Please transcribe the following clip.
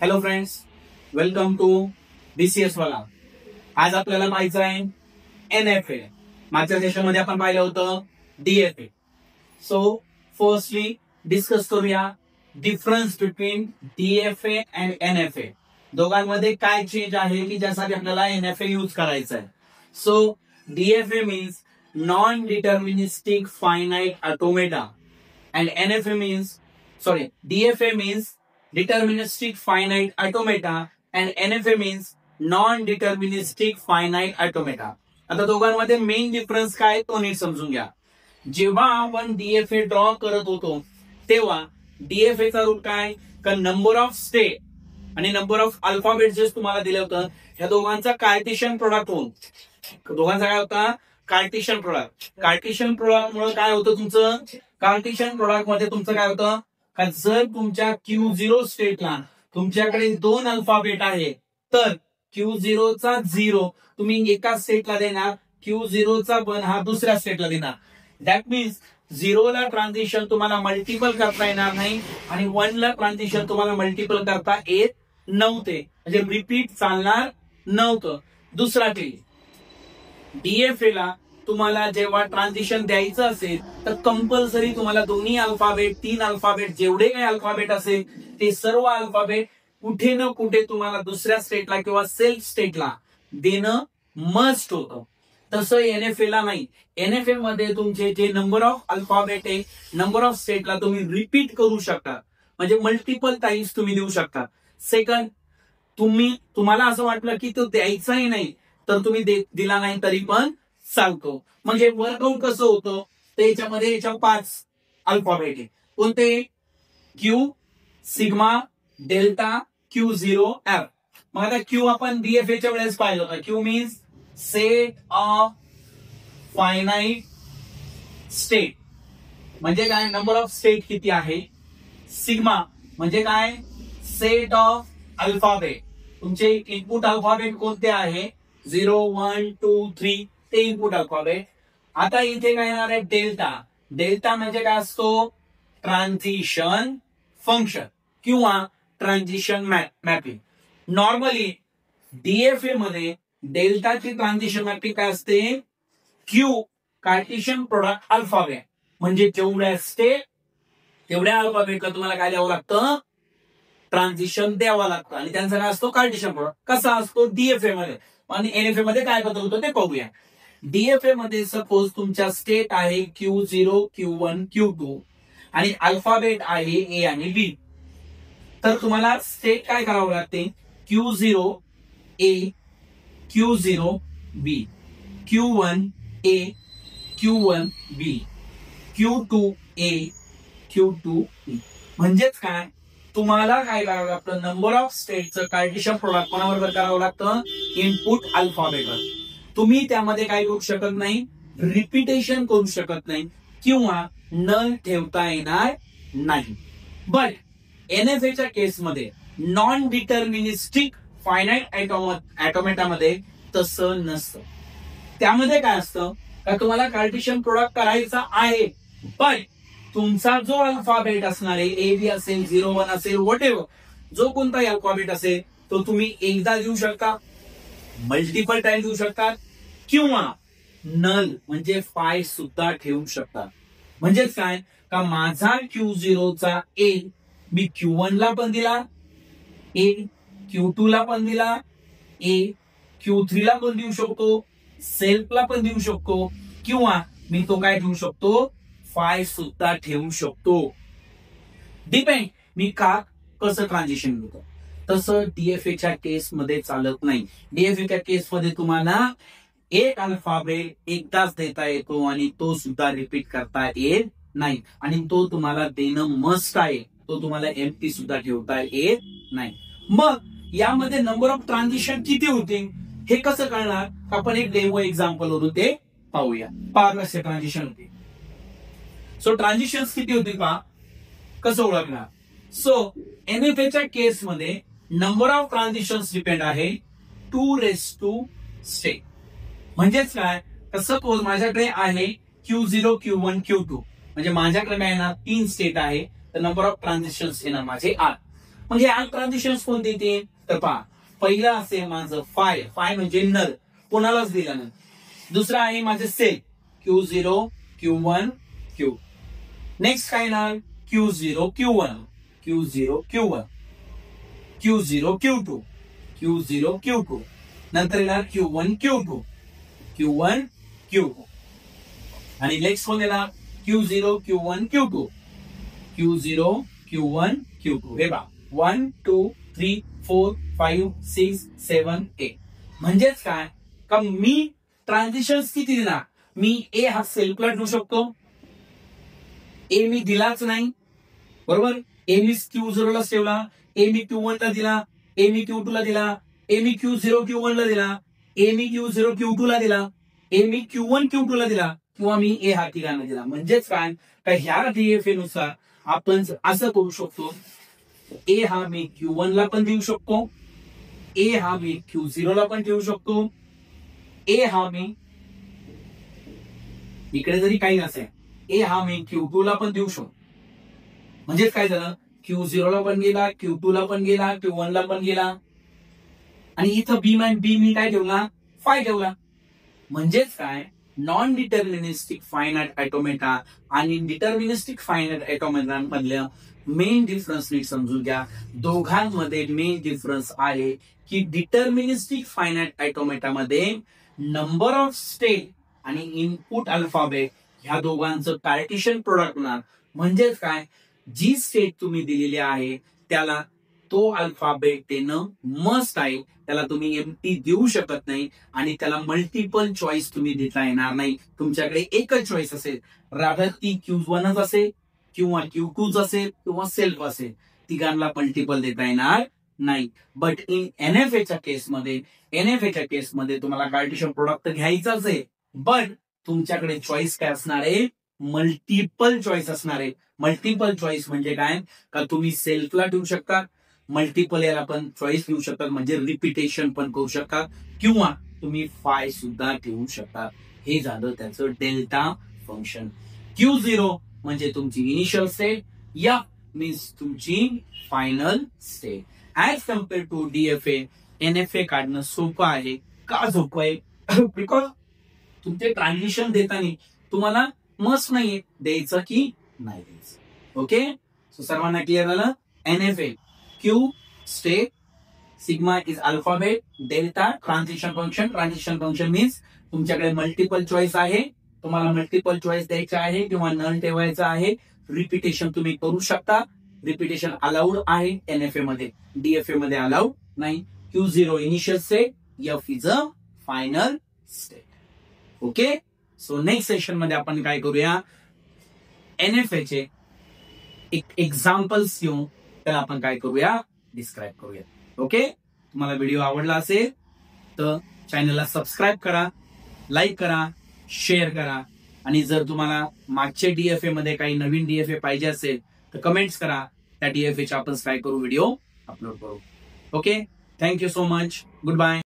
Hello friends, welcome to BCS वाला. आज आपल्याला पाहायचं आहे एनएफए. मागच्या सेशन मध्ये आपण पाहिलं होतं डीएफए. सो फर्स्टली डिस्कस करूया difference between DFA and NFA. दोघांमध्ये काय चेंज आहे की ज्यासाठी आपल्याला एनएफए यूज करायचा आहे. So DFA means non deterministic finite automata and NFA means DFA means deterministic finite automata and NFA means non-deterministic finite automata. आता दोघांमध्ये मेन डिफरन्स काय तो नीट समजून घ्या. जेव्हा आपण डीएफए ड्रॉ करत होतो तेव्हा डीएफए चा रूल काय का नंबर ऑफ स्टेट आणि नंबर ऑफ अल्फाबेट जे तुम्हाला दिलं होतं ह्या दोघांचा कार्टेशियन प्रोडक्ट होऊन दोघांचा काय होता कार्टेशियन प्रोडक्ट. कार्टेशियन प्रोडक्ट मुळे काय होतं तुमचं कार्टेशियन प्रोडक्ट मध्ये तुमचं काय होतं का जर तुमच्या Q0 स्टेटला तुमच्याकडे 2 अल्फाबेट आहे तर Q0 चा 0 तुम्ही एका स्टेटला देणार, Q0 चा 1 हा दुसऱ्या स्टेटला देणार. दॅट मीन्स 0 ला ट्रान्झिशन तुम्हाला मल्टिपल करता येणार नाही आणि 1 ला ट्रान्झिशन तुम्हाला मल्टिपल करता येत नव्हते, म्हणजे रिपीट चालणार नव्हतं. दुसरा केस डीएफए ला तुम्हाला जेव्हा ट्रान्झिशन द्यायचं असेल तर कंपल्सरी तुम्हाला दोन्ही अल्फाबेट 3 अल्फाबेट जेवढे काही अल्फाबेट असेल ते सर्व अल्फाबेट कुठे ना कुठे तुम्हाला दुसऱ्या स्टेटला किंवा सेल्फ स्टेटला देणं मस्ट होतं. तसं एनएफए ला नाही. एनएफए मध्ये तुमचे जे नंबर ऑफ अल्फाबेट आहे नंबर ऑफ स्टेटला तुम्ही रिपीट करू शकता, म्हणजे मल्टिपल टाइम्स तुम्ही देऊ शकता. सेकंड, तुम्हाला असं वाटलं की तो द्यायचाही नाही तर तुम्ही दिला नाही तरी पण चालतो. म्हणजे वर्कआउट कसं होतं तर याच्यामध्ये 5 अल्फाबेट आहे. कोणते? Q, sigma, delta, Q0, F. मग आता क्यू आपण डीएफए च्या वेळेस पाहिलं होतं. Q means set of finite state, म्हणजे काय नंबर ऑफ स्टेट किती आहे. सिग्मा म्हणजे काय सेट ऑफ अल्फाबेट, तुमचे इनपुट अल्फाबेट कोणते आहे 0, 1, 2, 3 ते इनपुट अल्फाबेट. आता इथे काय येणार आहे डेल्टा. डेल्टा म्हणजे काय असतो ट्रान्झिशन फंक्शन किंवा ट्रान्झिशन मॅपिंग. नॉर्मली डीएफए मध्ये डेल्टाची ट्रान्झिशन मॅपिंग काय असते क्यू कार्टेशियन प्रोडक्ट अल्फाबेट, म्हणजे जेवढ्या स्टेट तेवढ्या अल्फाबेटला तुम्हाला काय द्यावं लागतं ट्रान्झिशन द्यावं लागतं आणि त्यांचा काय असतो कार्टेशियन प्रोडक्ट. कसा असतो डीएफए मध्ये. आणि एनएफए मध्ये काय बदल होतो ते पाहूया. डीएफए मध्ये सपोज तुमच्या स्टेट आहे Q0, Q1, Q2 आणि अल्फाबेट आहे ए आणि बी. तर तुम्हाला स्टेट काय करावं लागते Q0 A, Q0 B, Q1 A, Q1 B, Q2 A, Q2 B. म्हणजेच काय तुम्हाला काय करावं लागतं नंबर ऑफ स्टेटचं कार्टेशियन प्रोडक्ट कोणाबरोबर करावं लागतं इनपुट अल्फाबेटवर. तुम्ही त्यामध्ये काय करू शकत नाही रिपिटेशन करू शकत नाही किंवा नल ठेवता येणार नाही. बट एनएफएच्या केसमध्ये नॉन डिटर्मिनिस्टिक फायनाइट ऑटोमेटा मध्ये तसं नसतं. त्यामध्ये काय असतं का तुम्हाला कार्टेशियन प्रोडक्ट करायचा आहे पण तुमचा जो अल्फाबेट असणार आहे ए बी असेल 0, 1 असेल व्हॉटएव्हर जो कोणताही अल्फाबेट असेल तो तुम्ही एकदा देऊ शकता, मल्टिपल टाइम देऊ शकता किंवा नल म्हणजे 5 सुद्धा ठेवू शकता. म्हणजेच काय का माझा Q0 चा ए मी Q1 ला पण दिला, ए Q2 ला पण दिला, ए Q3 ला पण देऊ शकतो, सेल्फला पण देऊ शकतो किंवा मी तो काय ठेवू शकतो 5 सुद्धा ठेवू शकतो. डिपेंड मी कसं ट्रान्झिशन घेतो. तसं डीएफएच्या केस मध्ये चालत नाही. डीएफएच्या केस मध्ये तुम्हाला एक अल्फाबेट एकदाच देता येतो आणि तो सुद्धा रिपीट करता येत नाही आणि तो तुम्हाला देणं मस्ट आहे. तो तुम्हाला एम्प्टी सुद्धा ठेवता येत नाही. मग यामध्ये नंबर ऑफ ट्रान्झिशन किती होते हे कसं कळणार आपण एक डेमो एक्झाम्पल वरून ते पाहूया. कसे ट्रान्झिशन होते. सो ट्रान्झिशन किती होते पहा कसं ओळखणार. सो एनएफएच्या केसमध्ये नंबर ऑफ ट्रान्झिशन्स डिपेंड आहे 2 स्टेट. म्हणजेच काय सपोज माझ्याकडे आहे Q0, Q1, Q2 म्हणजे माझ्याकडे येणार 3 स्टेट आहे तर नंबर ऑफ ट्रान्झिशन्स येणार माझे 8. मग या ट्रान्झिशन कोणती येते तर पहा, पहिलं असेल माझं फाय म्हणजे नल, कोणालाच दिला नाही. दुसरा आहे माझं sale Q0 Q1 Q. Next काय ना Q0 Q1 Q0 Q1 Q0 Q2 Q0 Q2, नंतर येणार Q1 Q2 Q1 Q2 आणि नेक्स्ट कोण येणार Q0 Q1 Q2 Q0 Q1 Q2. हे बघा 1 2 3 4 5 6 7 8. म्हणजेच काय का मी ट्रान्झिशन्स किती दिला, मी ए हा सेल्फला ठेवू शकतो, ए मी दिलाच नाही बरोबर, ए मी Q0 ला ठेवला, ए मी Q1 ला दिला, ए मी Q2 ला दिला, ए मी Q0 Q1 ला दिला, ए मी Q0 Q2 ला दिला, ए मी Q1 Q2 ला दिला, किंवा मी ए हा ठिकाणा दिला. म्हणजेच काय का ह्या डीएफए नुसार आपण असं करू शकतो, ए हा मी Q1 ला पण देऊ शकतो, ए हा मी Q0 ला पण ठेवू शकतो, ए हा मी इकडे जरी काही नसेल ए हा मी Q2 ला पण देऊ शकतो. म्हणजेच काय झालं Q0 ला पण गेला, Q2 ला पण गेला, Q1 ला पण गेला, आणि इथं बी मी काय ठेवला फाय ठेवला. म्हणजेच काय नॉन डिटर्मिनिस्टिक फायनाइट ऑटोमेटा आणि डिटर्मिनिस्टिक फायनाइट ऑटोमेटा मधल्या मेन डिफरन्स नीट समजून घ्या. दोघांमध्ये मेन डिफरन्स आहे की डिटर्मिनिस्टिक फायनाइट ऑटोमेटा मध्ये नंबर ऑफ स्टेट आणि इनपुट अल्फाबेट ह्या दोघांचं पार्टिशन प्रोडक्ट होणार. म्हणजेच काय जी स्टेट तुम्ही दिलेली आहे त्याला तो अल्फाबेट देणं मस्ट आहे, त्याला तुम्ही एम्प्टी देऊ शकत नाही आणि त्याला मल्टिपल चॉईस तुम्ही देता येणार नाही. तुमच्याकडे एकच चॉईस असेल, रादर ती Q1 असेल किंवा Q2 असेल किंवा सेल्फ असेल, तिघांना मल्टिपल देता येणार नाही. बट इन एनएफएच्या केसमध्ये तुम्हाला पार्टिशन प्रोडक्ट घ्यायचाच आहे, बट तुमच्याकडे चॉईस काय असणार आहे, मल्टिपल चॉईस असणार आहे. मल्टिपल चॉईस म्हणजे काय का तुम्ही सेल्फला ठेवू शकता, मल्टिपल याला पण चॉईस घेऊ शकतात, म्हणजे रिपिटेशन पण करू शकता, किंवा तुम्ही फाय सुद्धा ठेवू शकता. हे झालं त्याचं डेल्टा फंक्शन. Q0 म्हणजे तुमची इनिशियल स्टेट, F मीन्स तुमची final state. As compare to DFA NFA काढणं सोपं आहे. का सोपं आहे? बिकॉज तुमचे ट्रान्झिशन देताना तुम्हाला मस्ट नाहीये द्यायचं की नाही द्यायचं. ओके, सो सर्वांना क्लिअर झालं. NFA Q state, sigma is alphabet, delta transition function means तुमच्याकडे मल्टिपल चॉईस आहे, तुम्हाला मल्टिपल चॉईस द्यायचा आहे किंवा नल ठेवायचा आहे. रिपिटेशन तुम्ही करू शकता, रिपिटेशन अलाउड आहे एनएफए मध्ये, डीएफए मध्ये अलाउड नाही. Q0 initial state, F is a final state. Okay, so next session मध्ये आपण काय करूया, एनएफए चे एक एक्झाम्पल्स घेऊन त्याला आपण काय करूया, डिस्क्राईब करूया. ओके, तुम्हाला व्हिडिओ आवडला असेल तर चॅनलला सबस्क्राईब करा, लाईक करा, शेअर करा, आणि जर तुम्हाला मागचे डीएफए मध्ये काही नवीन डीएफए पाहिजे असेल तर कमेंट्स करा, त्या डीएफए चे आपण काय करू, व्हिडिओ अपलोड करू. Okay, thank you so much, good bye.